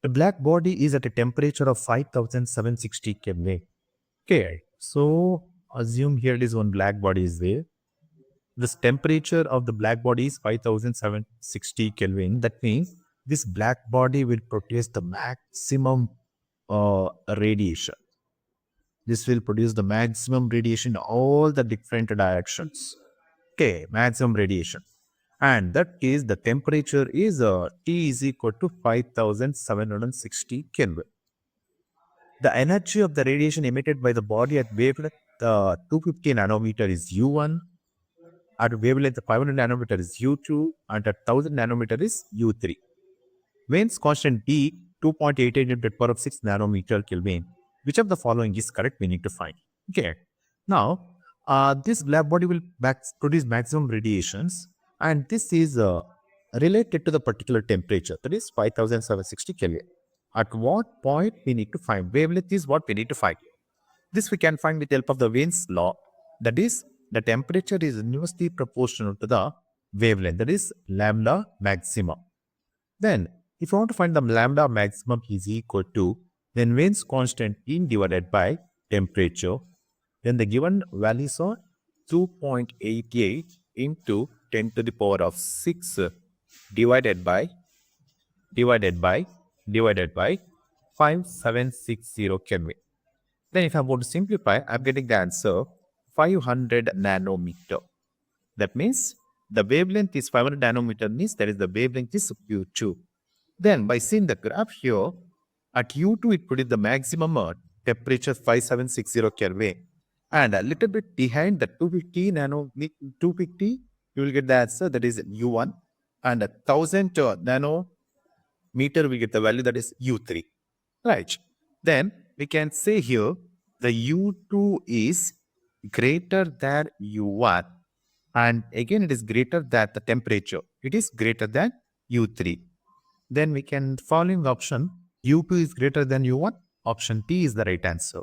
The black body is at a temperature of 5760 Kelvin. Okay, so assume here it is one black body is there. This temperature of the black body is 5760 Kelvin. That means this black body will produce the maximum radiation. This will produce the maximum radiation in all the different directions. Okay, maximum radiation. And that case, the temperature is T is equal to 5760 Kelvin. The energy of the radiation emitted by the body at wavelength 250 nanometer is U1, at wavelength 500 nanometer is U2, and at 1000 nanometer is U3. Wave's constant D 2.88 into the power of 6 nanometer Kelvin. Which of the following is correct? We need to find. Okay. Now, this black body will produce maximum radiations, and this is related to the particular temperature, that is 5760 Kelvin. At what point we need to find? Wavelength is what we need to find. This we can find with the help of the Wien's law. That is, the temperature is inversely proportional to the wavelength, that is lambda maximum. Then, if you want to find the lambda maximum is equal to, then Wien's constant in divided by temperature, then the given values are 2.88 into 10 to the power of 6 divided by 5760 Kelvin. Then if I'm going to simplify, I'm getting the answer 500 nanometer. That means the wavelength is 500 nanometer, means that is the wavelength is U2. Then by seeing the graph here, at U2 it produces the maximum temperature 5760 Kelvin. And a little bit behind the 250, you will get the answer, that is U1. And 1000 nanometer will get the value, that is U3. Right. Then we can say here the U2 is greater than U1, and again it is greater than the temperature. It is greater than U3. Then we can following option, U2 is greater than U1. Option T is the right answer.